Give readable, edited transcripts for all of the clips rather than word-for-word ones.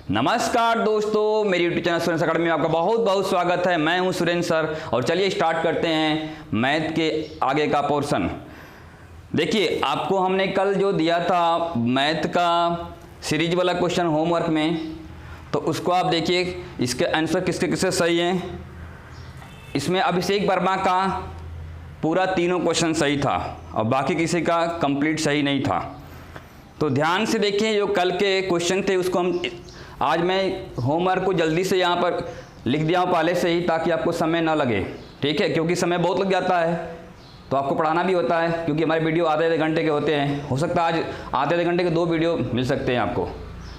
नमस्कार दोस्तों, मेरी यूट्यूब चैनल सुरेंद्र अकेडमी में आपका बहुत बहुत स्वागत है। मैं हूं सुरेंद्र सर और चलिए स्टार्ट करते हैं मैथ के आगे का पोर्शन। देखिए, आपको हमने कल जो दिया था मैथ का सीरीज वाला क्वेश्चन होमवर्क में, तो उसको आप देखिए, इसके आंसर किसके किसके सही हैं। इसमें अभिषेक वर्मा का पूरा तीनों क्वेश्चन सही था और बाकी किसी का कंप्लीट सही नहीं था। तो ध्यान से देखिए, जो कल के क्वेश्चन थे उसको हम आज मैं होमवर्क को जल्दी से यहाँ पर लिख दिया हूँ पहले से ही, ताकि आपको समय ना लगे। ठीक है, क्योंकि समय बहुत लग जाता है तो आपको पढ़ाना भी होता है, क्योंकि हमारे वीडियो आधे घंटे के होते हैं। हो सकता है आज आधे घंटे के 2 वीडियो मिल सकते हैं आपको,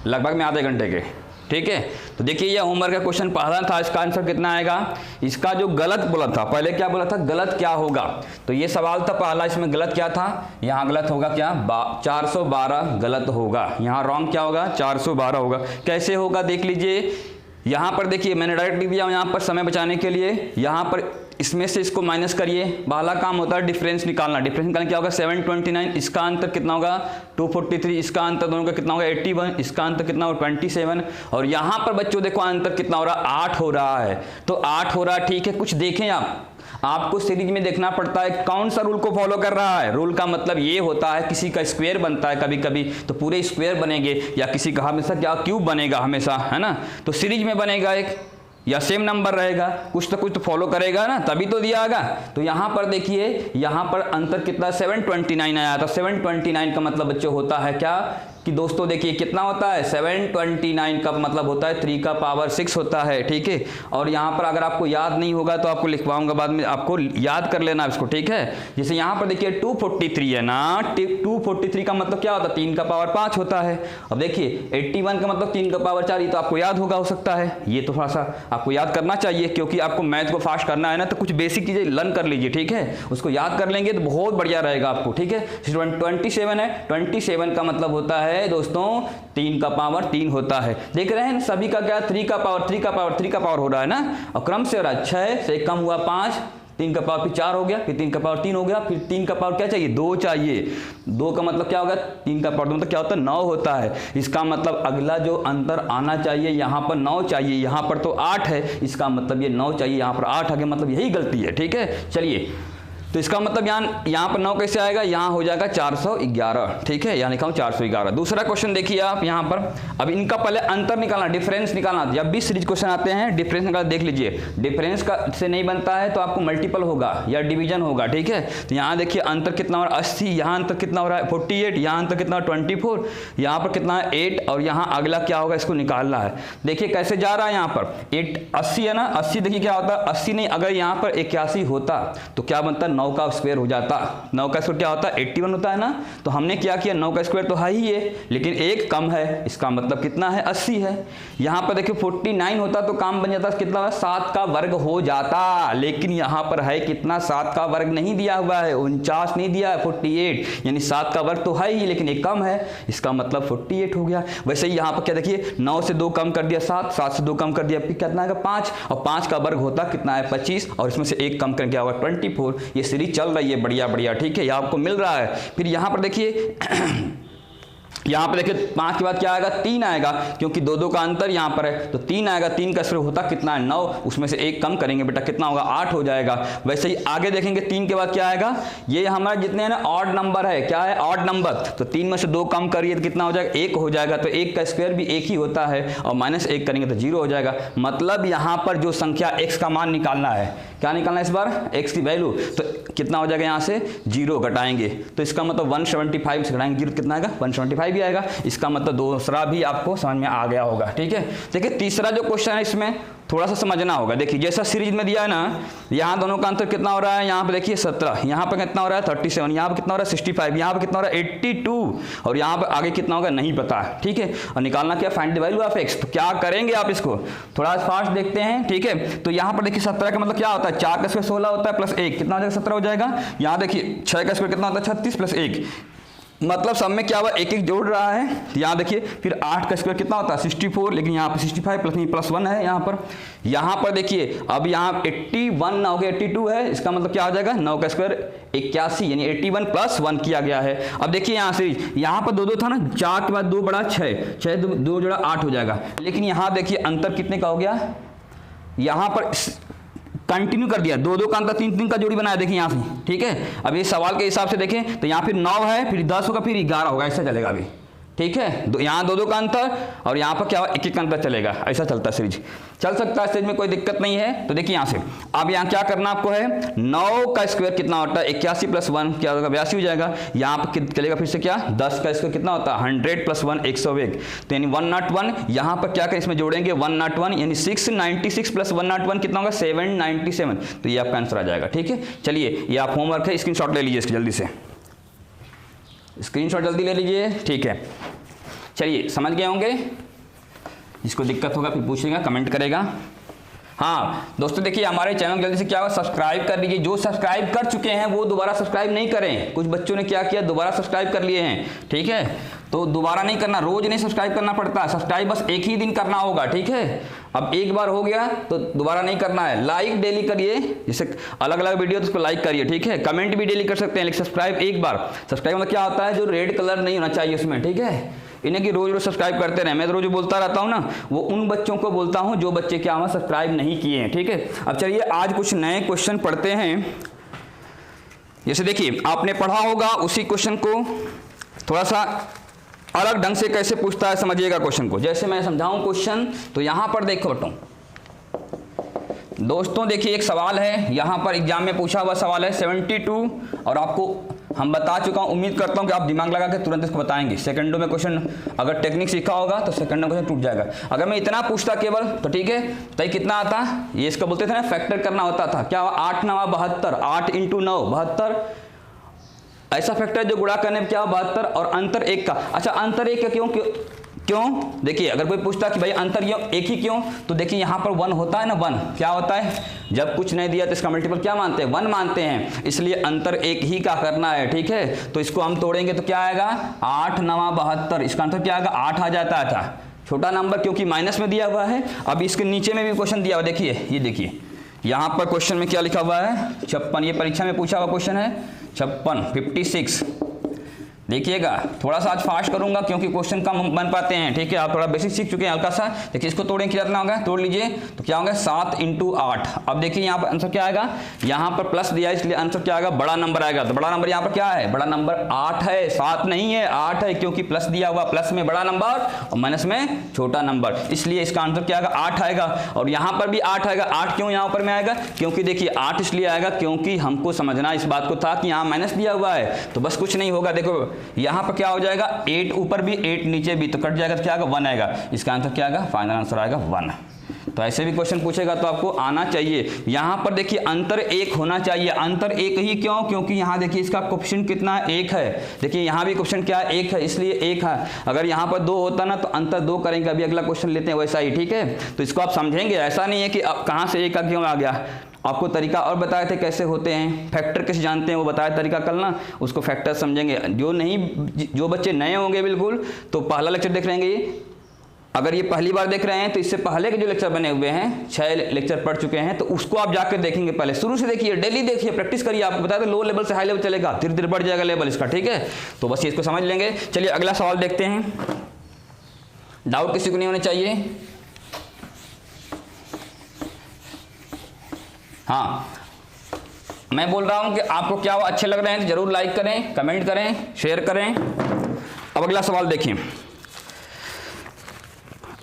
लगभग में आधे घंटे के। ठीक है, तो देखिए यह होमवर्क का क्वेश्चन पहला था। इसका आंसर कितना आएगा? इसका जो गलत बोला था, पहले क्या बोला था, गलत क्या होगा, तो ये सवाल था पहला। इसमें गलत क्या था? यहाँ गलत होगा क्या? 412 गलत होगा। यहाँ रॉन्ग क्या होगा? 412 होगा। कैसे होगा देख लीजिए। यहाँ पर देखिए, मैंने डायरेक्ट लिख दिया यहाँ पर समय बचाने के लिए। यहाँ पर इसमें से इसको माइनस करिए। पहला काम होता है डिफरेंस निकालना। डिफरेंस निकालना क्या होगा? 729। इसका अंतर कितना होगा? 243। इसका अंतर दोनों का कितना होगा? 81। इसका अंतर कितना होगा? 27। और यहाँ पर बच्चों देखो अंतर कितना हो रहा है? 8 हो रहा है। तो 8 हो रहा है। ठीक है, कुछ देखें आपको सीरीज में देखना पड़ता है कौन सा रूल को फॉलो कर रहा है। रूल का मतलब ये होता है, किसी का स्क्वायर बनता है कभी कभी तो पूरे स्क्वायर बनेंगे, या किसी का हमेशा क्या क्यूब बनेगा हमेशा, है ना। तो सीरीज में बनेगा एक, या सेम नंबर रहेगा, कुछ तो फॉलो करेगा ना, तभी तो दिया आएगा। तो यहाँ पर देखिए, यहाँ पर अंतर कितना? 729 आया था। 729 का मतलब बच्चों होता है क्या कि दोस्तों देखिए कितना होता है? 729 का मतलब होता है 3 का पावर 6 होता है। ठीक है, और यहाँ पर अगर आपको याद नहीं होगा तो आपको लिखवाऊंगा बाद में, आपको याद कर लेना इसको। ठीक है, जैसे यहाँ पर देखिए 243 है ना, 243 का मतलब क्या होता है? 3 का पावर 5 होता है। अब देखिए 81 का मतलब 3 का पावर 4, ये तो आपको याद होगा, हो सकता है ये तो थोड़ा सा आपको याद करना चाहिए, क्योंकि आपको मैथ को फास्ट करना है ना, तो कुछ बेसिक चीजें लर्न कर लीजिए। ठीक है, उसको याद कर लेंगे तो बहुत बढ़िया रहेगा आपको। ठीक है, 27 है। 27 का मतलब होता है दोस्तों 3 का पावर 3 होता है। देख रहे हैं सभी का क्या? 3 का पावर 3 का पावर 3 का पावर हो रहा है ना, और क्रम से हो रहा है। 6 से कम हुआ 5, 3 का पावर फिर 4 हो गया, फिर 3 का पावर 3 हो गया, फिर 3 का पावर क्या चाहिए? 2 चाहिए। 2 का मतलब क्या होगा? 3 का पावर मतलब क्या होता है? 9 होता है। इसका मतलब अगला जो अंतर आना चाहिए, यहाँ पर 9 चाहिए, यहाँ पर तो 8 है, इसका मतलब ये 9 चाहिए, यहाँ पर 8 आ गया, मतलब यही गलती है। ठीक है, चलिए, तो इसका मतलब यहाँ पर 9 कैसे आएगा? यहाँ हो जाएगा 411। ठीक है, यहाँ लिखा हूँ 411। दूसरा क्वेश्चन देखिए आप यहाँ पर। अब इनका पहले अंतर निकालना, डिफरेंस निकालना। जब भी सीरीज क्वेश्चन आते हैं डिफरेंस निकाल, देख लीजिए डिफरेंस का से नहीं बनता है तो आपको मल्टीपल होगा या डिवीजन होगा। ठीक है, तो यहाँ देखिए अंतर कितना हो रहा है? 80। यहाँ अंतर कितना हो रहा है? 48। यहाँ अंतर कितना? 24। यहाँ पर कितना है? 8। और यहाँ अगला क्या होगा? इसको निकालना है। देखिए कैसे जा रहा है यहाँ पर 80 है ना। 80 देखिए क्या होता है? 80 नहीं, अगर यहाँ पर 81 होता तो क्या बनता? 9 का स्क्वायर हो जाता। 9 का स्क्वायर क्या होता है? 81 होता है ना। तो हमने क्या किया? 9 का स्क्वायर तो है ही है, लेकिन एक कम है, इसका मतलब कितना है? 80 है। यहाँ पर देखिए 49 होता तो काम बन जाता, कितना? 7 का वर्ग हो जाता। लेकिन यहाँ पर है कितना? 7 का वर्ग नहीं दिया हुआ है, 49 नहीं दिया है, 48, यानी 7 का वर्ग तो है ही, लेकिन एक कम है, इसका मतलब 48 हो गया। वैसे ही यहाँ पर क्या देखिए, 9 से 2 कम कर दिया 7, 7 से 2 कम कर दिया, फिर कितना आएगा? 5, और 5 का वर्ग होता कितना है? 25, और इसमें से एक कम कर क्या होगा? 24। ये सीरीज चल रही है बढ़िया बढ़िया। ठीक है, ये आपको मिल रहा है। फिर यहाँ पर देखिए यहाँ पे देखिए 5 के बाद क्या आएगा? 3 आएगा, क्योंकि 2 का अंतर यहाँ पर है, तो 3 आएगा। 3 का स्क्वायर होता कितना है? 9, उसमें से एक कम करेंगे बेटा, कितना होगा? 8 हो जाएगा। वैसे ही आगे देखेंगे 3 के बाद क्या आएगा? ये हमारा जितने हैं ना ऑड नंबर है, क्या है? Odd number. तो 3 में से 2 कम करिए तो कितना हो जाएगा? 1 हो जाएगा। तो 1 का स्क्वायर भी 1 ही होता है, और -1 करेंगे तो 0 हो जाएगा। मतलब यहाँ पर जो संख्या x का मान निकालना है, क्या निकालना है इस बार? x की वैल्यू, तो कितना हो जाएगा? यहाँ से 0 घटाएंगे तो इसका मतलब 175 से घटाएंगे 0 कितना आएगा? 175 भी आएगा। इसका मतलब दूसरा भी आपको समझ में आ गया होगा। ठीक है, देखिए तीसरा जो क्वेश्चन है इसमें थोड़ा सा समझना होगा। देखिए जैसा सीरीज में दिया है ना, यहाँ दोनों का अंतर कितना हो रहा है? यहाँ पे देखिए 17, यहाँ पे कितना हो रहा है? 37, यहाँ पे कितना हो रहा है? 65, यहाँ पे कितना हो रहा है? 82, और यहाँ पे आगे कितना होगा? नहीं पता है। ठीक है, और निकालना क्या? Find the value of x। तो क्या करेंगे आप इसको थोड़ा फास्ट देखते हैं। ठीक है, तो यहाँ पर देखिए 17 का मतलब क्या होता है? 4 का स्क्वायर 16 होता है, प्लस 1 कितना हो जाएगा? 17 हो जाएगा। यहाँ देखिए 6 का स्क्वायर कितना होता है? 36 प्लस 1, मतलब सब में क्या हुआ, एक एक जोड़ रहा है। तो यहाँ देखिए फिर 8 का स्क्वायर कितना होता है 64, लेकिन यहाँ पर 65 प्लस 1 है यहाँ पर देखिए अब यहाँ 81 ना हो गया 82 है, इसका मतलब क्या हो जाएगा 9 का स्क्वायर 81 यानी 81 प्लस 1 किया गया है। अब देखिए यहाँ से यहाँ पर 2 था ना, 4 के बाद 2 बड़ा 6 2 जोड़ा 8 हो जाएगा, लेकिन यहाँ देखिए अंतर कितने का हो गया, यहाँ पर कंटिन्यू कर दिया, 2 का अंतर 3 का जोड़ी बनाया देखिए यहाँ से, ठीक है। अब ये सवाल के हिसाब से देखें तो यहाँ फिर 9 है, फिर 10 होगा, फिर 11 होगा, ऐसा चलेगा अभी, ठीक है। यहाँ 2 का अंतर और यहाँ पर क्या हुआ 1 का अंतर चलेगा, ऐसा चलता है सीरीज, चल सकता है सीरीज में, कोई दिक्कत नहीं है। तो देखिए यहाँ से अब यहाँ क्या करना आपको है, 9 का स्क्वायर कितना होता है 81 प्लस 1 क्या होगा 82 हो जाएगा। यहाँ पर चलेगा फिर से क्या 10 का स्क्वायर कितना होता है 100 प्लस 1 101, तो यानी 101। यहाँ पर क्या करें इसमें जोड़ेंगे 101 यानी 696 प्लस 101 कितना होगा 797, तो ये आपका आंसर आ जाएगा, ठीक है। चलिए ये आप होमवर्क है, स्क्रीनशॉट ले लीजिए इसकी जल्दी से, स्क्रीनशॉट जल्दी ले लीजिए, ठीक है। चलिए समझ गए होंगे, जिसको दिक्कत होगा फिर पूछेगा कमेंट करेगा। हाँ दोस्तों देखिए हमारे चैनल जल्दी से क्या होगा सब्सक्राइब कर लीजिए, जो सब्सक्राइब कर चुके हैं वो दोबारा सब्सक्राइब नहीं करें, कुछ बच्चों ने क्या किया दोबारा सब्सक्राइब कर लिए हैं, ठीक है। तो दोबारा नहीं करना, रोज नहीं सब्सक्राइब करना पड़ता, सब्सक्राइब बस एक ही दिन करना होगा, ठीक है। अब एक बार हो गया तो दोबारा नहीं करना है। लाइक डेली करिए, जैसे अलग अलग वीडियो तो उसको लाइक करिए, ठीक है। कमेंट भी डेली कर सकते हैं, लेकिन सब्सक्राइब एक बार, सब्सक्राइब मतलब क्या होता है जो रेड कलर नहीं होना चाहिए उसमें, ठीक है। इन्हें कि रोज रोज सब्सक्राइब करते रहे, मैं तो रोज बोलता रहता हूँ ना, वो उन बच्चों को बोलता हूँ जो बच्चे क्या हमें सब्सक्राइब नहीं किए हैं, ठीक है। अब चलिए आज कुछ नए क्वेश्चन पढ़ते हैं। जैसे देखिए आपने पढ़ा होगा उसी क्वेश्चन को थोड़ा सा अलग ढंग से कैसे पूछता है समझिएगा क्वेश्चन को। जैसे मैं समझाऊं क्वेश्चन तो यहां पर देखो दोस्तों, देखिए एक सवाल है यहां पर एग्जाम में पूछा हुआ सवाल है 72, और आपको हम बता चुका हूं, उम्मीद करता हूं कि आप दिमाग लगा के तुरंत इसको बताएंगे। सेकंडों में क्क्वेश्चन अगर टेक्निक सीखा होगा तो सेकंडों में क्वेश्चन टूट जाएगा। अगर मैं इतना पूछता केवल तो ठीक है, तो ये कितना आता, ये इसका बोलते थे ना फैक्टर करना होता था, क्या 8 9 72, 8 × 9 72, ऐसा फैक्टर जो गुणा करने में क्या 72 और अंतर 1 का। अच्छा अंतर 1 का क्यों देखिए अगर कोई पूछता कि भाई अंतर क्यों 1 ही क्यों, तो देखिए यहाँ पर 1 होता है ना, 1 क्या होता है, जब कुछ नहीं दिया तो इसका मल्टीपल क्या मानते हैं 1 मानते हैं, इसलिए अंतर 1 ही का करना है, ठीक है। तो इसको हम तोड़ेंगे तो क्या आएगा 8 9 72, इसका आंसर क्या आएगा 8 आ जाता था, छोटा नंबर क्योंकि माइनस में दिया हुआ है। अब इसके नीचे में भी क्वेश्चन दिया हुआ, देखिए ये देखिए यहाँ पर क्वेश्चन में क्या लिखा हुआ है 56, ये परीक्षा में पूछा हुआ क्वेश्चन है 56 देखिएगा। थोड़ा सा आज फास्ट करूंगा क्योंकि क्वेश्चन कम बन पाते हैं, ठीक है। आप थोड़ा बेसिक सीख चुके हैं हल्का सा। देखिए इसको तोड़ें कितना होगा, तोड़ लीजिए तो क्या होगा 7 × 8। अब देखिए यहाँ पर आंसर क्या आएगा, यहाँ पर प्लस दिया इसलिए आंसर क्या आएगा बड़ा नंबर आएगा। तो बड़ा नंबर यहाँ पर क्या है, बड़ा नंबर 8 है, 7 नहीं है 8 है, क्योंकि प्लस दिया हुआ, प्लस में बड़ा नंबर और माइनस में छोटा नंबर, इसलिए इसका आंसर क्या आएगा 8 आएगा। और यहाँ पर भी 8 आएगा। 8 क्यों यहाँ पर में आएगा, क्योंकि देखिए 8 इसलिए आएगा क्योंकि हमको समझना इस बात को था कि यहाँ माइनस दिया हुआ है, तो बस कुछ नहीं होगा। देखो यहाँ पर क्या हो जाएगा 8 ऊपर भी 8 नीचे भी, तो कट जाएगा तो क्या आएगा 1 आएगा। इसका आंसर क्या आएगा, फाइनल आंसर आएगा 1। तो ऐसे भी क्वेश्चन पूछेगा तो आपको आना चाहिए। यहाँ पर देखिए अंतर 1 होना चाहिए, अंतर 1 ही क्यों, क्योंकि यहाँ देखिए इसका कोएफिशिएंट कितना है 1 है। देखिए यहाँ भी कोएफिशिएंट क्या है 1 है, इसलिए 1 है। अगर यहाँ पर 2 होता ना तो अंतर 2 करेंगे। अभी अगला क्वेश्चन लेते हैं वैसा ही, ठीक है। तो इसको आप समझेंगे, ऐसा नहीं है कि कहाँ से 1 क्यों आ गया। आपको तरीका और बताए थे कैसे होते हैं, फैक्टर कैसे जानते हैं वो बताया तरीका कल ना, उसको फैक्टर समझेंगे। जो बच्चे नए होंगे बिल्कुल तो पहला लेक्चर देख रहेंगे ये, अगर ये पहली बार देख रहे हैं तो इससे पहले के जो लेक्चर बने हुए हैं 6 लेक्चर पढ़ चुके हैं, तो उसको आप जाकर देखेंगे। पहले शुरू से देखिए, डेली देखिए, प्रैक्टिस करिए। आपको बताया लो लेवल से हाई लेवल चलेगा, धीरे धीरे बढ़ जाएगा लेवल इसका, ठीक है। तो बस इसको समझ लेंगे। चलिए अगला सवाल देखते हैं। डाउट किसी को नहीं होने चाहिए। हाँ मैं बोल रहा हूं कि आपको क्या अच्छे लग रहे हैं तो जरूर लाइक करें, कमेंट करें, शेयर करें। अब अगला सवाल देखिए।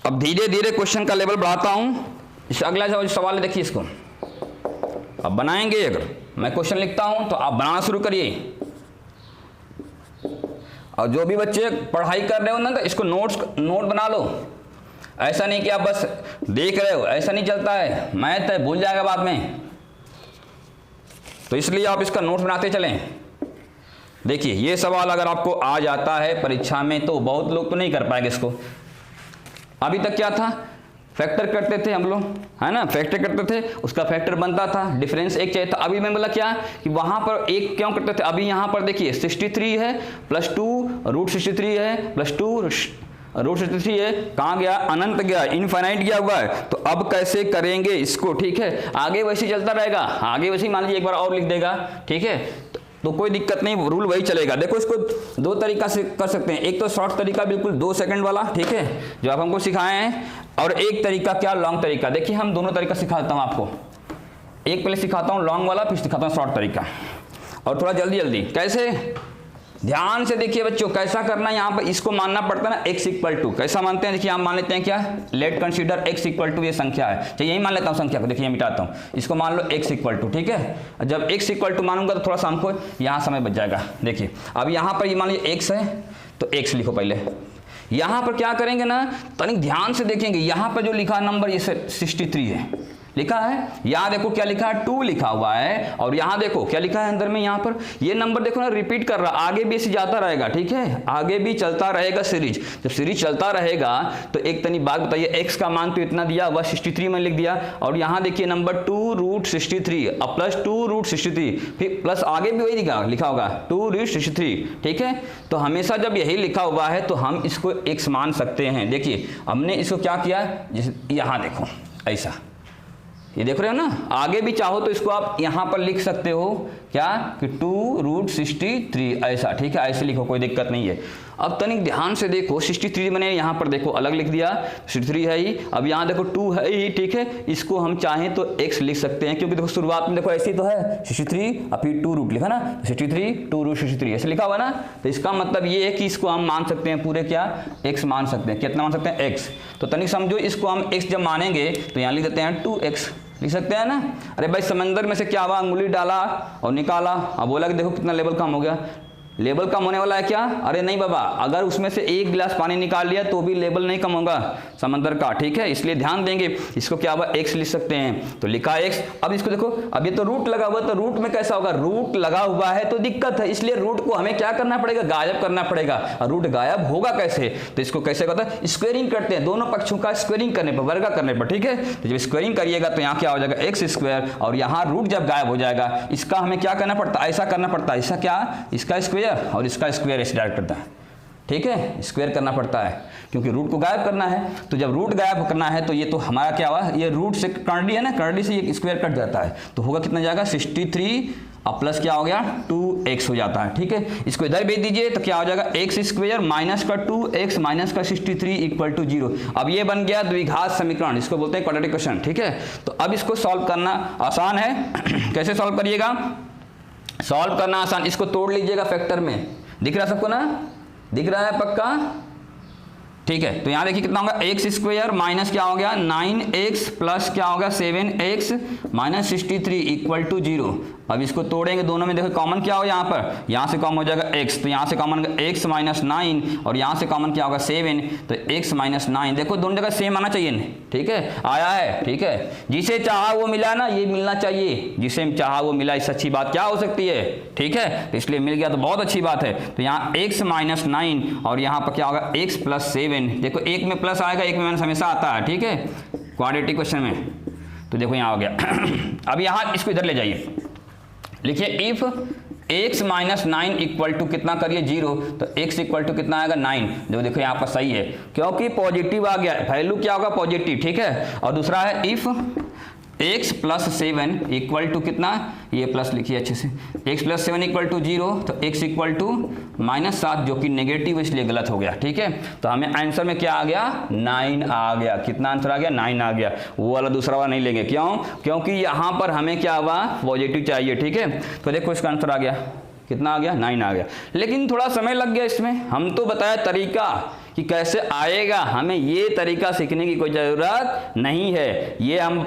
अब धीरे धीरे क्वेश्चन का लेवल बढ़ाता हूं। इस अगला सवाल देखिए, इसको अब बनाएंगे। अगर मैं क्वेश्चन लिखता हूं तो आप बनाना शुरू करिए। और जो भी बच्चे पढ़ाई कर रहे हो ना तो इसको नोट बना लो। ऐसा नहीं कि आप बस देख रहे हो, ऐसा नहीं चलता है। मैथ है, भूल जाएगा बाद में, तो इसलिए आप इसका नोट्स बनाते चलें। देखिए ये सवाल अगर आपको आ जाता है परीक्षा में तो बहुत लोग तो नहीं कर पाएंगे इसको। अभी तक क्या था फैक्टर करते थे हम लोग, है ना, फैक्टर करते थे, उसका फैक्टर बनता था, डिफरेंस एक चाहिए था। अभी मैं बोला क्या कि वहां पर एक क्यों करते थे, अभी यहां पर देखिए 63 है प्लस 2 रूट 63 है प्लस 2 रूट 63 है, कहाँ गया, अनंत गया, इनफाइनाइट गया हुआ है। तो अब कैसे करेंगे इसको, ठीक है, आगे वैसे चलता रहेगा, आगे वैसे मान लीजिए एक बार और लिख देगा, ठीक है, तो कोई दिक्कत नहीं, रूल वही चलेगा। देखो इसको दो तरीका से कर सकते हैं, एक तो शॉर्ट तरीका बिल्कुल 2 सेकंड वाला, ठीक है, जो आप हमको सिखाए हैं, और एक तरीका क्या, लॉन्ग तरीका। देखिए हम दोनों तरीका सिखाता हूं आपको, एक पहले सिखाता हूं लॉन्ग वाला, फिर सिखाता हूं शॉर्ट तरीका, और थोड़ा जल्दी जल्दी। कैसे, ध्यान से देखिए बच्चों, कैसा करना है, यहाँ पर इसको मानना पड़ता है ना x इक्वल टू, कैसा मानते हैं, देखिए हम मान लेते हैं क्या, let consider x equal to ये संख्या है, चलिए यही मान लेता हूँ संख्या को, देखिए मिटाता हूँ, इसको मान लो x इक्वल टू, ठीक है। जब x इक्वल टू मानूंगा तो थोड़ा सा हमको यहाँ समय बच जाएगा। देखिए अब यहाँ पर ये मान लीजिए x है, तो x लिखो पहले। यहाँ पर क्या करेंगे ना, तनिक ध्यान से देखेंगे, यहाँ पर जो लिखा नंबर ये 63 है लिखा है, यहाँ देखो क्या लिखा है, 2 लिखा हुआ है, और यहाँ देखो क्या लिखा है अंदर में, यहाँ पर ये नंबर देखो ना रिपीट कर रहा, आगे भी ऐसे जाता रहेगा, ठीक है, आगे भी चलता रहेगा सीरीज। जब सीरीज चलता रहेगा तो एक तनी बात बताइए, x का मान तो इतना दिया हुआ 63 में लिख दिया, और यहाँ देखिए नंबर 2 रूट 63 और प्लस 2 रूट 63, फिर प्लस आगे भी वही लिखा होगा 2 रूट 63, ठीक है। तो हमेशा जब यही लिखा हुआ है तो हम इसको x मान सकते हैं। देखिए हमने इसको क्या किया, जैसे यहाँ देखो ऐसा, ये देख रहे हो ना, आगे भी चाहो तो इसको आप यहां पर लिख सकते हो क्या कि 2 रूट 63 ऐसा, ठीक है, ऐसे लिखो, कोई दिक्कत नहीं है। अब तनिक ध्यान से देखो, 63 मैंने यहाँ पर देखो अलग लिख दिया, 63 है ही, अब यहाँ देखो 2 है ही, ठीक है, इसको हम चाहें तो x लिख सकते हैं, क्योंकि देखो शुरुआत में देखो ऐसे ही तो है 63 और फिर 2 रूट लिखा ना, 63 2 रूट 63 ऐसे लिखा हुआ ना, तो इसका मतलब ये है कि इसको हम मान सकते हैं पूरे क्या, x मान सकते हैं, कितना मान सकते हैं, x। तो तनिक समझो इसको हम x जब मानेंगे तो यहाँ लिख देते हैं 2x, लिख सकते हैं ना। अरे भाई समंदर में से क्या हुआ, अंगुली डाला और निकाला, अब बोला कि देखो कितना लेवल कम हो गया, लेवल कम होने वाला है क्या, अरे नहीं बाबा, अगर उसमें से 1 गिलास पानी निकाल लिया तो भी लेवल नहीं कम होगा समंदर का, ठीक है, इसलिए ध्यान देंगे। इसको क्या हुआ, x लिख सकते हैं, तो लिखा x। अब इसको देखो, अब ये तो रूट लगा हुआ, तो रूट में कैसा होगा, रूट लगा हुआ है तो दिक्कत है, इसलिए रूट को हमें क्या करना पड़ेगा, गायब करना पड़ेगा। और रूट गायब होगा कैसे, तो इसको कैसे होता है, स्क्वेयरिंग करते हैं, दोनों पक्षों का स्क्वेयरिंग करने पर, वर्गा करने पर, ठीक है। तो जब स्क्वेयरिंग करिएगा तो यहाँ क्या हो जाएगा, x स्क्वायर, और यहाँ रूट जब गायब हो जाएगा, इसका हमें क्या करना पड़ता है, ऐसा करना पड़ता है, इसका क्या, इसका स्क्वायर और इसका स्क्वायर ऐसे डायरेक्ट करता है, ठीक है, स्क्वायर करना पड़ता है क्योंकि रूट को गायब करना है। तो जब रूट गायब करना है तो ये तो हमारा क्या हुआ, ये रूट से कर्डी है ना, कर्डी से ये स्क्वायर कट जाता है, तो होगा कितना जाएगा 63 और प्लस क्या हो गया 2x हो जाता है, ठीक है। इसको इधर भेज दीजिए तो क्या हो जाएगा, x स्क्वायर माइनस का 2x माइनस का 63 इक्वल टू 0। अब ये बन गया द्विघात समीकरण, इसको बोलते हैं क्वाड्रेटिक क्वेश्चन, ठीक है। तो अब इसको सॉल्व करना आसान है। कैसे सॉल्व करिएगा, सॉल्व करना आसान, इसको तोड़ लीजिएगा फैक्टर में, दिख रहा सबको ना, दिख रहा है पक्का, ठीक है। तो यहाँ देखिए कितना होगा, x स्क्वायर माइनस क्या हो गया 9x प्लस क्या होगा 7x माइनस 63 इक्वल टू 0। अब इसको तोड़ेंगे दोनों में, देखो कॉमन क्या हो, यहाँ पर यहाँ से कॉमन हो जाएगा x, तो यहाँ से कॉमन x माइनस 9 और यहाँ से कॉमन क्या होगा 7, तो x माइनस 9, देखो दोनों जगह सेम आना चाहिए, ठीक है, आया है, ठीक है। जिसे चाहा वो मिला ना, ये मिलना चाहिए, जिसे चाहा वो मिला, इससे अच्छी बात क्या हो सकती है, ठीक है। तो इसलिए मिल गया तो बहुत अच्छी बात है। तो यहाँ x माइनस 9 और यहाँ पर क्या होगा x प्लस 7, देखो एक में प्लस आएगा, एक में माइनस हमेशा आता है, ठीक है, क्वाड्रेटिक क्वेश्चन में। तो देखो यहाँ हो गया। अब यहाँ इसको इधर ले जाइए, लिखिए if x minus 9 equal to कितना करिए 0, तो x इक्वल टू कितना आएगा 9। जो देखो यहाँ पर सही है क्योंकि पॉजिटिव आ गया, वैल्यू क्या होगा पॉजिटिव, ठीक है। और दूसरा है if x plus 7 equal to कितना, ये प्लस लिखिए अच्छे से, x प्लस 7 इक्वल टू 0, तो x इक्वल टू माइनस 7 जो कि नेगेटिव इसलिए गलत हो गया, ठीक है। तो हमें आंसर में क्या आ गया 9 आ गया, कितना आंसर आ गया 9 आ गया। वो वाला दूसरा वाला नहीं लेंगे, क्यों, क्योंकि यहाँ पर हमें क्या हुआ पॉजिटिव चाहिए, ठीक है। तो देखो इसका आंसर आ गया, कितना आ गया 9 आ गया। लेकिन थोड़ा समय लग गया इसमें, हम तो बताया तरीका कि कैसे आएगा, हमें ये तरीका सीखने की कोई ज़रूरत नहीं है, ये हम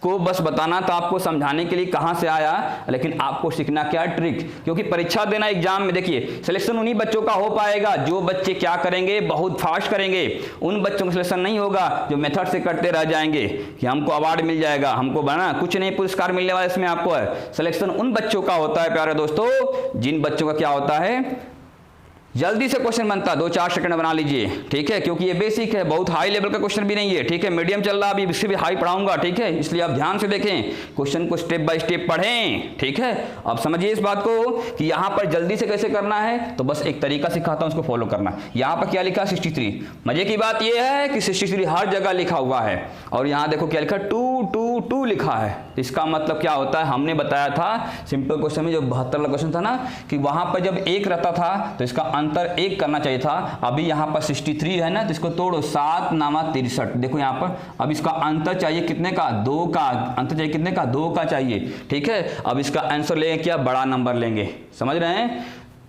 को बस बताना था आपको, समझाने के लिए कहाँ से आया, लेकिन आपको सीखना क्या ट्रिक, क्योंकि परीक्षा देना एग्जाम में देखिए सिलेक्शन उन्हीं बच्चों का हो पाएगा जो बच्चे क्या करेंगे, बहुत फास्ट करेंगे। उन बच्चों का सिलेक्शन नहीं होगा जो मेथड से करते रह जाएंगे कि हमको अवार्ड मिल जाएगा, हमको बना कुछ नहीं पुरस्कार मिलने वाला, इसमें आपको है। सिलेक्शन उन बच्चों का होता है प्यारे दोस्तों जिन बच्चों का क्या होता है, जल्दी से क्वेश्चन बनता है, 2-4 सेकंड बना लीजिए, ठीक है, क्योंकि ये बेसिक है, बहुत हाई लेवल का क्वेश्चन भी नहीं है, ठीक है, मीडियम चल रहा, अभी इससे भी हाई पढ़ाऊंगा, ठीक है, इसलिए आप ध्यान से देखें, क्वेश्चन को स्टेप बाय स्टेप पढ़ें, ठीक है। अब समझिए इस बात को कि यहाँ पर जल्दी से कैसे करना है, तो बस एक तरीका सिखाता हूँ, उसको फॉलो करना। यहाँ पर क्या लिखा 63, मजे की बात यह है कि 63 हर जगह लिखा हुआ है, और यहाँ देखो क्या लिखा 2 लिखा है। इसका मतलब क्या होता है, हमने बताया था सिंपल क्वेश्चन में, जो 72 वाला क्वेश्चन था ना, कि वहां पर जब 1 रहता था तो इसका अंतर 1 करना चाहिए था। अभी यहाँ पर 63 है ना, तो इसको तोड़ो, 7 नामा 63, देखो यहाँ पर अब इसका अंतर चाहिए कितने का, 2 का अंतर चाहिए, कितने का, 2 का चाहिए, ठीक है। अब इसका आंसर लेंगे क्या, बड़ा नंबर लेंगे, समझ रहे हैं।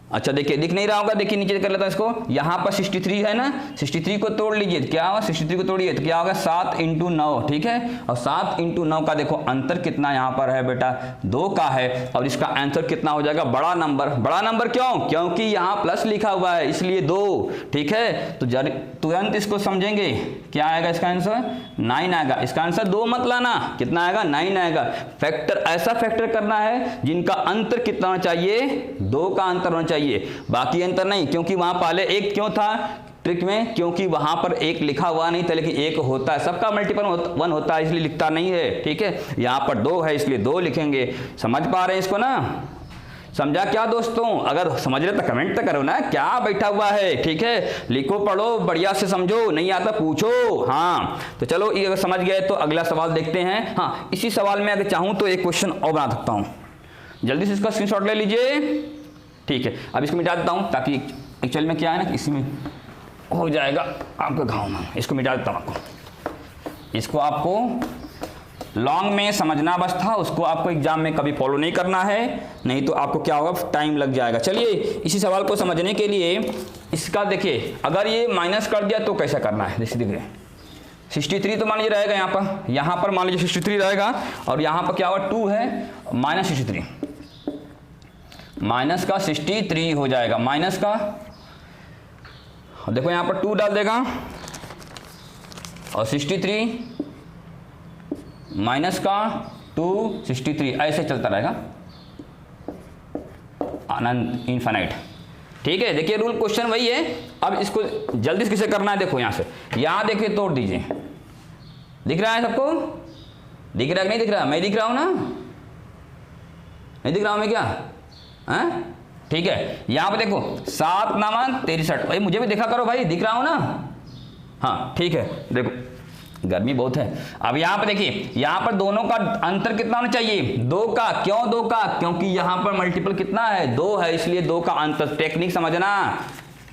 अच्छा देखिए, दिख नहीं रहा होगा, देखिए नीचे कर लेता हूं इसको, यहाँ पर 63 है ना, 63 को तोड़ लीजिए, क्या होगा, 63 को तोड़िए तो क्या होगा, 7 × 9, ठीक है। और 7 × 9 का देखो अंतर कितना यहाँ पर है बेटा, 2 का है, और इसका आंसर कितना हो जाएगा, बड़ा नंबर। बड़ा नंबर क्यों, क्योंकि यहाँ प्लस लिखा हुआ है, इसलिए 2, ठीक है। तो तुरंत इसको समझेंगे, क्या आएगा इसका आंसर, 9 आएगा। इसका आंसर 2 मत लाना, कितना आएगा, 9 आएगा। फैक्टर ऐसा फैक्टर करना है जिनका अंतर कितना होना चाहिए, 2 का अंतर होना चाहिए, बाकी अंतर नहीं, क्योंकि वहां पहले 1 क्यों था ट्रिक में, क्योंकि वहां पर 1 लिखा हुआ नहीं था, लेकिन 1 होता है, सबका मल्टीपल 1 होता है, इसलिए लिखता नहीं है, ठीक है। यहां पर 2 है इसलिए 2 लिखेंगे। समझ पा रहे हैं इसको ना, समझा क्या दोस्तों, अगर समझ रहे तो कमेंट तो करो ना, क्या बैठा हुआ है, ठीक है, लिखो पढ़ो बढ़िया से, समझो, नहीं आता पूछो। हाँ तो चलो, ये अगर समझ गए तो अगला सवाल देखते हैं। हाँ, इसी सवाल में अगर चाहूं तो एक क्वेश्चन और बना सकता हूं, जल्दी से इसका स्क्रीनशॉट ले लीजिए, ठीक है। अब इसको मिटा देता हूं, ताकि एक्चुअल में क्या है ना, इसी में हो जाएगा आपका गाँव में, इसको मिटा देता हूं आपको। इसको आपको लॉन्ग में समझना बस था, उसको आपको एग्जाम में कभी फॉलो नहीं करना है, नहीं तो आपको क्या होगा, टाइम लग जाएगा। चलिए इसी सवाल को समझने के लिए इसका देखिए, अगर ये माइनस कर दिया तो कैसा करना है, जैसे देखिए 63 तो मान लीजिए रहेगा, यहाँ पर मान लीजिए 63 रहेगा, और यहाँ पर क्या होगा, 2 है, -63, माइनस का 63 हो जाएगा, माइनस का, देखो यहां पर 2 डाल देगा, और 63 माइनस का 2 63, ऐसे चलता रहेगा अनंत, इनफाइनाइट, ठीक है। देखिए रूल क्वेश्चन वही है। अब इसको जल्दी से किसे करना है, देखो यहां से, यहां देखिए तोड़ दीजिए, दिख रहा है सबको, दिख रहा है नहीं दिख रहा, मैं दिख रहा हूं ना, नहीं दिख रहा हूं मैं क्या, हैं, ठीक है। यहां पे देखो 7 नामा 63, भाई मुझे भी देखा करो भाई, दिख रहा हूं ना, हाँ ठीक है। देखो गर्मी बहुत है। अब यहां पर देखिए, यहां पर दोनों का अंतर कितना होना चाहिए, 2 का, क्यों 2 का, क्योंकि यहां पर मल्टीपल कितना है, 2 है, इसलिए 2 का अंतर। टेक्निक समझना,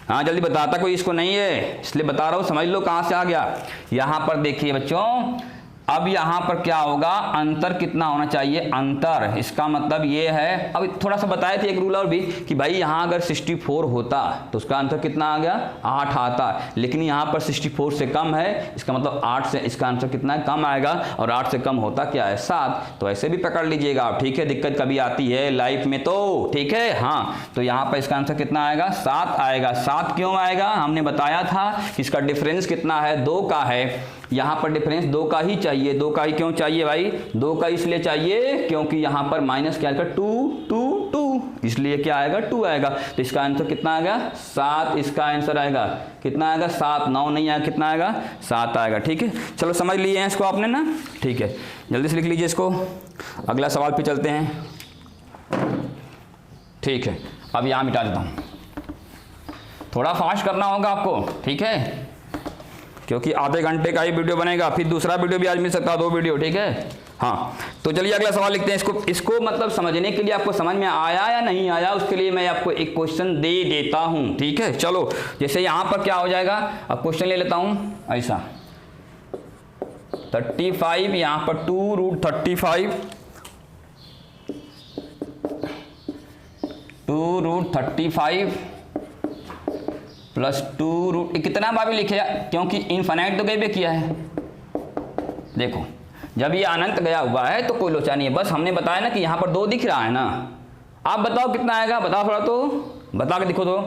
हाँ जल्दी बताता कोई इसको नहीं है, इसलिए बता रहा हूं, समझ लो कहां से आ गया। यहां पर देखिए बच्चों, अब यहां पर क्या होगा, अंतर कितना होना चाहिए, अंतर, इसका मतलब ये है, अब थोड़ा सा बताए थे एक रूल और भी, कि भाई यहां अगर 64 होता तो उसका अंतर कितना आ गया, 8 आता, लेकिन यहां पर 64 से कम है, इसका मतलब 8 से इसका आंसर कितना है, कम आएगा, और 8 से कम होता क्या है, 7। तो ऐसे भी पकड़ लीजिएगा आप, ठीक है, दिक्कत कभी आती है लाइफ में तो, ठीक है। हाँ तो यहां पर इसका आंसर कितना आएगा, 7 आएगा। 7 क्यों आएगा, हमने बताया था कि इसका डिफरेंस कितना है, 2 का है, यहां पर डिफरेंस 2 का ही चाहिए। 2 का ही क्यों चाहिए भाई, 2 का इसलिए चाहिए क्योंकि यहां पर माइनस क्या आएगा, 2, इसलिए क्या आएगा, 2 आएगा। तो इसका आंसर कितना आएगा, 7, इसका आंसर आएगा कितना आएगा, 7, 9 नहीं आएगा, कितना आएगा, 7 आएगा, ठीक है। चलो समझ लिए हैं इसको आपने ना, ठीक है, जल्दी से लिख लीजिए इसको, अगला सवाल पे चलते हैं, ठीक है। अब यहां मिटा देता हूं, थोड़ा फास्ट करना होगा आपको, ठीक है, क्योंकि आधे घंटे का ही वीडियो बनेगा, फिर दूसरा वीडियो भी आज मिल सकता है, 2 वीडियो, ठीक है। हाँ तो चलिए अगला सवाल लिखते हैं। इसको मतलब समझने के लिए, आपको समझ में आया या नहीं आया, उसके लिए मैं आपको एक क्वेश्चन दे देता हूं, ठीक है। चलो जैसे यहां पर क्या हो जाएगा, अब क्वेश्चन ले लेता हूं ऐसा, 35, यहां पर 2√35, 2√35 प्लस 2 कितना बार भी लिखे, क्योंकि इनफाइनाइट तो कहीं भी किया है। देखो जब ये अनंत गया हुआ है तो कोई लोचा नहीं है, बस हमने बताया ना कि यहाँ पर 2 दिख रहा है ना। आप बताओ कितना आएगा, बताओ थोड़ा तो, बता के दिखो तो।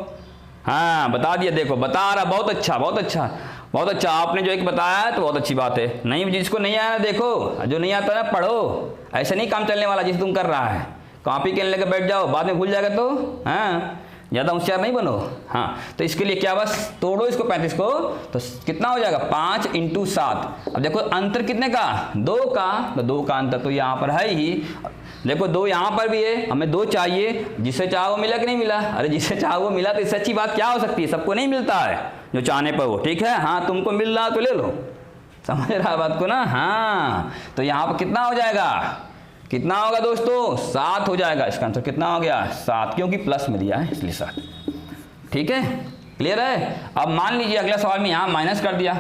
हाँ बता दिया, देखो बता रहा, बहुत अच्छा बहुत अच्छा बहुत अच्छा, आपने जो एक बताया तो बहुत अच्छी बात है। नहीं जिसको नहीं आया ना, देखो जो नहीं आता ना पढ़ो, ऐसे नहीं काम चलने वाला जिसे तुम कर रहा है। कॉपी के लेकर बैठ जाओ, बाद में भूल जाएगा तो। हाँ ज़्यादा होशियार नहीं बनो। हाँ, तो इसके लिए क्या, बस तोड़ो इसको 35 को, तो कितना हो जाएगा 5 × 7। अब देखो अंतर कितने का, 2 का, तो 2 का अंतर तो यहाँ पर है ही। देखो 2 यहाँ पर भी है, हमें 2 चाहिए, जिसे चाहो वो मिला कि नहीं मिला। अरे जिसे चाहो वो मिला, तो इससे अच्छी बात क्या हो सकती है, सबको नहीं मिलता है जो चाहने पर वो, ठीक है। हाँ, तुमको मिल रहा तो ले लो, समझ रहा है बात को ना। हाँ, तो यहाँ पर कितना हो जाएगा, कितना होगा दोस्तों, 7 हो जाएगा। इसका आंसर कितना हो गया, 7, क्योंकि प्लस में दिया है इसलिए 7। ठीक है, क्लियर है। अब मान लीजिए अगला सवाल में यहाँ माइनस कर दिया,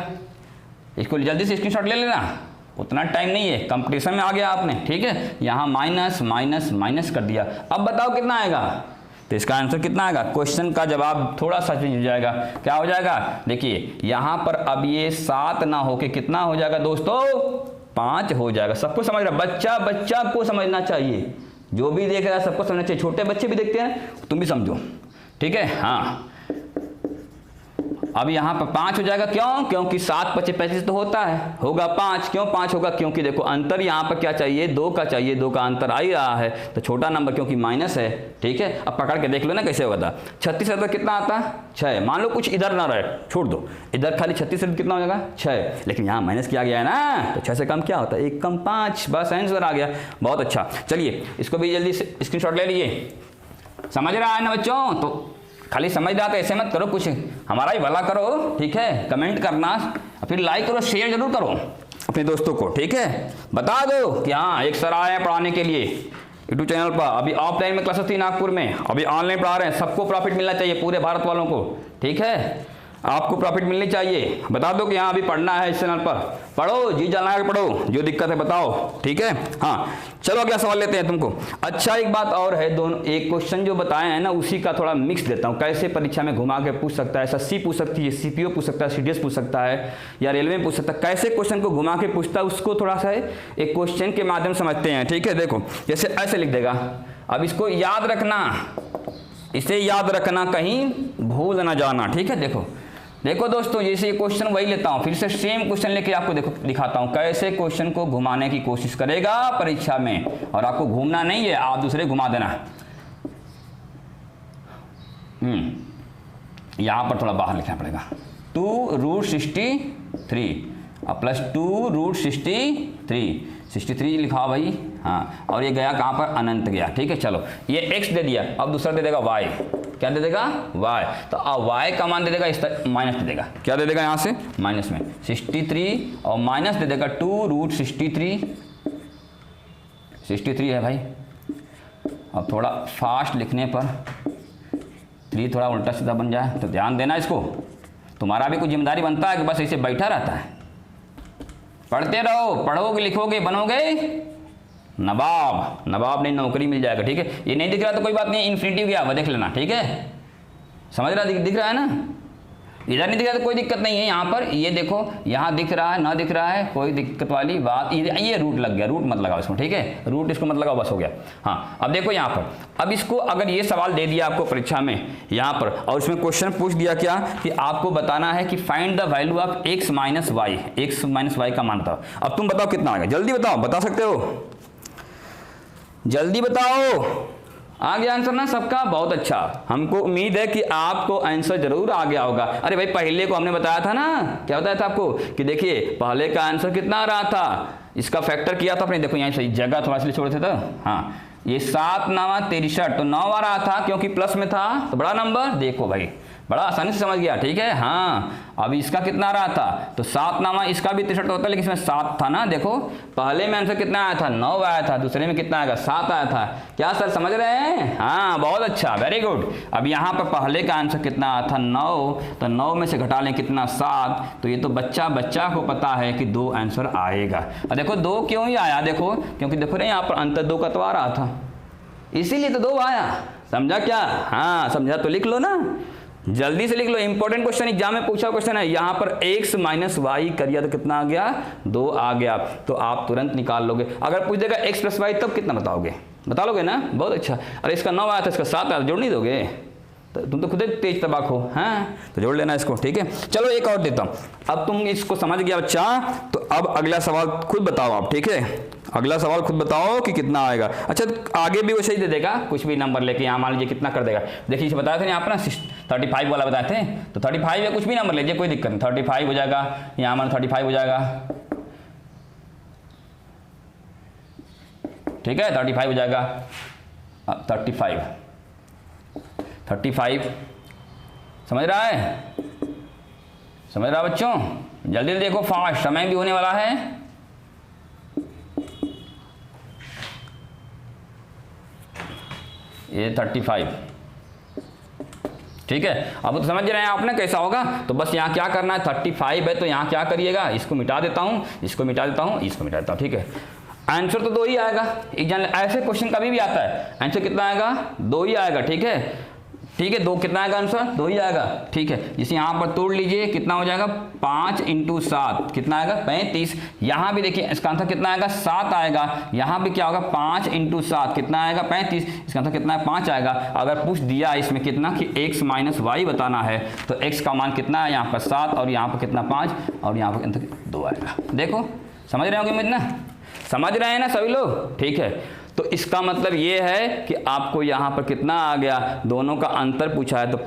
इसको जल्दी से स्क्रीनशॉट ले लेना, उतना टाइम नहीं है, कंपटीशन में आ गया आपने। ठीक है, यहाँ माइनस माइनस माइनस कर दिया। अब बताओ कितना आएगा, तो इसका आंसर कितना आएगा, क्वेश्चन का जवाब थोड़ा सा चेंज हो जाएगा। क्या हो जाएगा, देखिए यहाँ पर अब ये 7 ना होके कितना हो जाएगा दोस्तों, 5 हो जाएगा। सबको समझ रहा, बच्चा को समझना चाहिए, जो भी देख रहा है सबको समझना चाहिए, छोटे बच्चे भी देखते हैं, तुम भी समझो। ठीक है, हाँ, अब यहाँ पर 5 हो जाएगा, क्यों, क्योंकि 7 × 5 = 35 तो होता है, होगा 5। क्यों 5 होगा, क्योंकि देखो अंतर यहाँ पर क्या चाहिए, 2 का चाहिए, 2 का अंतर आ ही रहा है, तो छोटा नंबर क्योंकि माइनस है। ठीक है, अब पकड़ के देख लो ना कैसे होगा। 36 से कितना आता है, 6। मान लो कुछ इधर ना रहे, छोड़ दो, इधर खाली 36 से कितना हो जाएगा, 6, लेकिन यहाँ माइनस किया गया है ना, तो 6 से कम क्या होता है, 1 कम 5, बस आंसर आ गया। बहुत अच्छा, चलिए इसको भी जल्दी से स्क्रीनशॉट ले लीजिए। समझ रहा है ना बच्चों, तो खाली समझ रहा तो ऐसे मत करो, कुछ हमारा ही भला करो। ठीक है, कमेंट करना, फिर लाइक करो, शेयर जरूर करो अपने दोस्तों को। ठीक है, बता दो कि हाँ एक सर आए हैं पढ़ाने के लिए यूट्यूब चैनल पर। अभी ऑफलाइन में क्लासेस थी नागपुर में, अभी ऑनलाइन पढ़ा रहे हैं। सबको प्रॉफिट मिलना चाहिए, पूरे भारत वालों को। ठीक है, आपको प्रॉफिट मिलनी चाहिए। बता दो कि हाँ अभी पढ़ना है इस चैनल पर, पढ़ो, जी जान लगा के पढ़ो, जो दिक्कत है बताओ। ठीक है, हाँ चलो अगला सवाल लेते हैं तुमको। अच्छा एक बात और है, दोनों एक क्वेश्चन जो बताए हैं ना उसी का थोड़ा मिक्स देता हूँ, कैसे परीक्षा में घुमा के पूछ सकता है। SSC पूछ सकती है, CPO पूछ सकता है, CDS पूछ सकता है, या रेलवे में पूछ सकता है। कैसे क्वेश्चन को घुमा के पूछता है उसको थोड़ा सा एक क्वेश्चन के माध्यम समझते हैं। ठीक है, देखो जैसे ऐसे लिख देगा, अब इसको याद रखना, इसे याद रखना, कहीं भूल ना जाना। ठीक है, देखो देखो दोस्तों, जैसे ये क्वेश्चन वही लेता हूं, फिर से सेम क्वेश्चन लेके आपको देखो दिखाता हूं कैसे क्वेश्चन को घुमाने की कोशिश करेगा परीक्षा में। और आपको घूमना नहीं है, आप दूसरे घुमा देना। यहां पर थोड़ा बाहर लिखना पड़ेगा, 2√63 और प्लस 2√63, 63 लिखा भाई। हाँ, और ये गया कहाँ पर, अनंत गया। ठीक है, चलो ये x दे दिया, अब दूसरा दे देगा y। क्या दे देगा, y। तो अब y का मान दे देगा, इस तक माइनस दे देगा। क्या दे देगा यहाँ से, माइनस में 63 और माइनस दे देगा 2√63। 63 है भाई। अब थोड़ा फास्ट लिखने पर 3 थोड़ा उल्टा सीधा बन जाए तो ध्यान देना इसको। तुम्हारा भी कुछ जिम्मेदारी बनता है कि बस ऐसे बैठा रहता है। पढ़ते रहो, पढ़ोगे लिखोगे बनोगे नवाब। नवाब नहीं, नौकरी मिल जाएगा। ठीक है, ये नहीं दिख रहा तो कोई बात नहीं, इन्फिनिटिव गया वह देख लेना। ठीक है, समझ रहा, दिख रहा है ना, इधर नहीं दिख रहा तो कोई दिक्कत नहीं है। यहाँ पर ये देखो, यहाँ दिख रहा है ना, दिख रहा है, कोई दिक्कत वाली बात। ये रूट लग गया, रूट मत लगाओ इसको। ठीक है, रूट इसको मत लगाओ, बस हो गया। हाँ, अब देखो यहाँ पर, अब इसको अगर ये सवाल दे दिया आपको परीक्षा में यहाँ पर, और उसमें क्वेश्चन पूछ दिया क्या कि आपको बताना है कि find the value of x minus y, x minus y का मान बताओ। अब तुम बताओ कितना आएगा, जल्दी बताओ, बता सकते हो, जल्दी बताओ। आ गया आंसर ना सबका, बहुत अच्छा। हमको उम्मीद है कि आपको आंसर जरूर आ गया होगा। अरे भाई पहले को हमने बताया था ना, क्या बताया था आपको कि देखिए पहले का आंसर कितना आ रहा था, इसका फैक्टर किया था अपने। देखो यहाँ सही जगह थोड़ा सा छोड़े थे तो, हाँ ये 7 9 63 तो 9 आ रहा था क्योंकि प्लस में था, तो बड़ा नंबर। देखो भाई बड़ा आसानी से समझ गया। ठीक है, हाँ अब इसका कितना रहा था, तो 7 9 इसका भी 63 होता है, लेकिन इसमें 7 था ना। देखो पहले में आंसर कितना आया था, 9 आया था, दूसरे में कितना आएगा, 7 आया था। क्या सर समझ रहे हैं, हाँ बहुत अच्छा, वेरी गुड। अब यहाँ पर पहले का आंसर कितना आया था, 9, तो 9 में से घटा लें कितना, 7, तो ये तो बच्चा को पता है कि 2 आंसर आएगा। और देखो 2 क्यों ही आया, देखो क्योंकि देखो ना यहाँ पर अंतर 2 का तो आ रहा था, इसीलिए तो 2 आया। समझा क्या, हाँ समझा तो लिख लो ना, जल्दी से लिख लो। इंपॉर्टेंट क्वेश्चन, एग्जाम में पूछा क्वेश्चन है। यहाँ पर x माइनस वाई करिए तो कितना आ गया, 2 आ गया, तो आप तुरंत निकाल लोगे। अगर पूछ देगा x प्लस वाई तब कितना बताओगे, बता लोगे ना, बहुत अच्छा। अरे इसका 9 आया था, इसका 7 आया, जोड़ नहीं दोगे, तो तुम तो खुद ही तेज तबाक हो, हाँ तो जोड़ लेना इसको। ठीक है, चलो एक और देता हूँ। अब तुम इसको समझ गया बच्चा, तो अब अगला सवाल खुद बताओ आप। ठीक है, अगला सवाल खुद बताओ कि कितना आएगा। अच्छा आगे भी वैसे ही दे देगा, कुछ भी नंबर लेके यहाँ मान लीजिए कितना कर देगा। देखिए इसे बताए थे यहाँ पर ना 35 वाला बताए थे, तो 35 या कुछ भी नंबर लीजिए, कोई दिक्कत नहीं। 35 हो जाएगा, यहाँ मान 35 हो जाएगा, ठीक है 35 हो जाएगा। 35 समझ रहा है, समझ रहा बच्चों? जल्दी देखो, फास्ट, समय भी होने वाला है। ये 35, ठीक है। अब तो समझ रहे हैं आपने कैसा होगा। तो बस यहाँ क्या करना है, 35 है तो यहाँ क्या करिएगा, इसको मिटा देता हूँ, इसको मिटा देता हूँ, इसको मिटा देता हूँ, ठीक है। आंसर तो 2 ही आएगा। एग्जाम ऐसे क्वेश्चन कभी भी आता है, आंसर कितना आएगा, 2 ही आएगा, ठीक है, ठीक है। 2 कितना आएगा आंसर, 2 ही आएगा, ठीक है। जिसे यहाँ पर तोड़ लीजिए, कितना हो जाएगा, 5 × 7 कितना आएगा, 35। यहाँ भी देखिए इसका आंसर कितना आएगा, 7 आएगा। यहाँ भी क्या होगा, 5 × 7 कितना आएगा, 35। इसका आंसर कितना है, 5 आएगा। अगर पूछ दिया इसमें कितना कि x - y बताना है, तो x का मान कितना है, यहाँ पर 7 और यहाँ पर कितना 5 और यहाँ पर 2 आएगा। देखो समझ रहे होंगे इतना, समझ रहे हैं ना सभी लोग, ठीक है। तो इसका मतलब ये है कि आपको यहाँ पर कितना आ गया, दोनों का अंतर पूछा है तो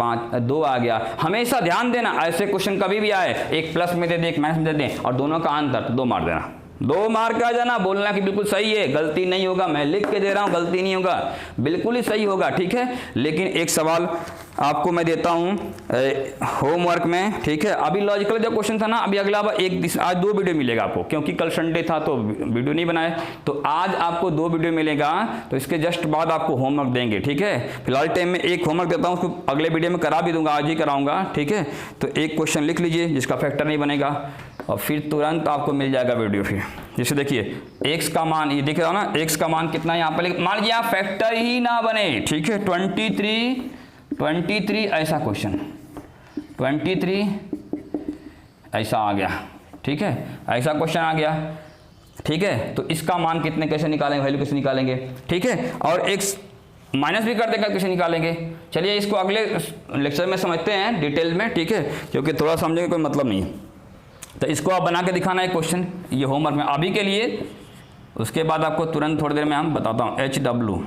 2 आ गया। हमेशा ध्यान देना, ऐसे क्वेश्चन कभी भी आए, एक प्लस में दे दे, एक माइनस में दे दें और दोनों का अंतर, तो 2 मार देना, 2 मार्क आ जाना। बोलना कि बिल्कुल सही है, गलती नहीं होगा, मैं लिख के दे रहा हूँ, गलती नहीं होगा, बिल्कुल ही सही होगा, ठीक है। लेकिन एक सवाल आपको मैं देता हूँ होमवर्क में, ठीक है। अभी लॉजिकल जो क्वेश्चन था ना, अभी अगला आज 2 वीडियो मिलेगा आपको, क्योंकि कल संडे था तो वीडियो नहीं बनाए, तो आज आपको 2 वीडियो मिलेगा। तो इसके जस्ट बाद आपको होमवर्क देंगे, ठीक है। फिलहाल टाइम में एक होमवर्क देता हूँ, उसको अगले वीडियो में करा भी दूंगा, आज ही कराऊंगा, ठीक है। तो एक क्वेश्चन लिख लीजिए जिसका फैक्टर नहीं बनेगा, और फिर तुरंत आपको मिल जाएगा वीडियो। फिर जैसे देखिए x का मान, ये दिख रहा हो ना, x का मान कितना है यहाँ पर, मान लीजिए यहाँ फैक्टर ही ना बने, ठीक है। 23 ऐसा क्वेश्चन, 23 ऐसा आ गया, ठीक है, ऐसा क्वेश्चन आ गया, ठीक है। तो इसका मान कितने कैसे निकालेंगे, वैल्यू कैसे निकालेंगे, ठीक है। और x माइनस भी कर देगा, कैसे निकालेंगे, चलिए इसको अगले लेक्चर में समझते हैं डिटेल में, ठीक है, क्योंकि थोड़ा समझने का कोई मतलब नहीं है। तो इसको आप बना के दिखाना है क्वेश्चन, ये होमवर्क में अभी के लिए। उसके बाद आपको तुरंत थोड़ी देर में हम बताता हूँ HW,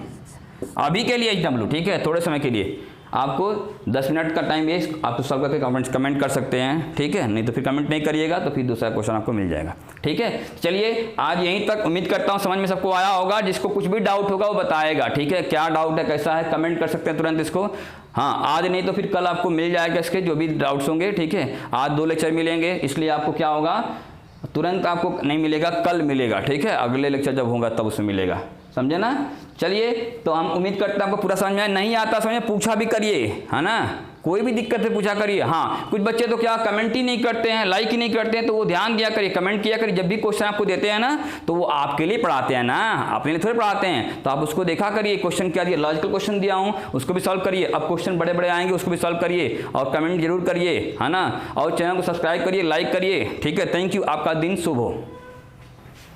अभी के लिए HW, ठीक है, थोड़े समय के लिए। आपको 10 मिनट का टाइम वेस्ट, आप तो सॉल्व करके कमेंट कर सकते हैं, ठीक है। नहीं तो फिर कमेंट नहीं करिएगा तो फिर दूसरा क्वेश्चन आपको मिल जाएगा, ठीक है। चलिए आज यहीं तक, उम्मीद करता हूँ समझ में सबको आया होगा। जिसको कुछ भी डाउट होगा वो बताएगा, ठीक है, क्या डाउट है, कैसा है, कमेंट कर सकते हैं तुरंत इसको। हाँ आज नहीं तो फिर कल आपको मिल जाएगा इसके जो भी डाउट्स होंगे, ठीक है। आज 2 लेक्चर मिलेंगे, इसलिए आपको क्या होगा, तुरंत आपको नहीं मिलेगा, कल मिलेगा, ठीक है। अगले लेक्चर जब होगा तब उसमें मिलेगा, समझे ना। चलिए तो हम उम्मीद करते हैं आपको पूरा समझ में आया। नहीं आता समझ में, पूछा भी करिए, है ना, कोई भी दिक्कत है पूछा करिए। हाँ कुछ बच्चे तो क्या कमेंट ही नहीं करते हैं, लाइक ही नहीं करते हैं, तो वो ध्यान दिया करिए, कमेंट किया करिए। जब भी क्वेश्चन आपको देते हैं ना, तो वो आपके लिए पढ़ाते हैं ना, अपने लिए थोड़े पढ़ाते हैं। तो आप उसको देखा करिए, क्वेश्चन क्या दिया, लॉजिकल क्वेश्चन दिया हूँ उसको भी सॉल्व करिए। अब क्वेश्चन बड़े बड़े आएंगे उसको भी सॉल्व करिए, और कमेंट जरूर करिए, है ना। और चैनल को सब्सक्राइब करिए, लाइक करिए, ठीक है। थैंक यू, आपका दिन शुभ हो।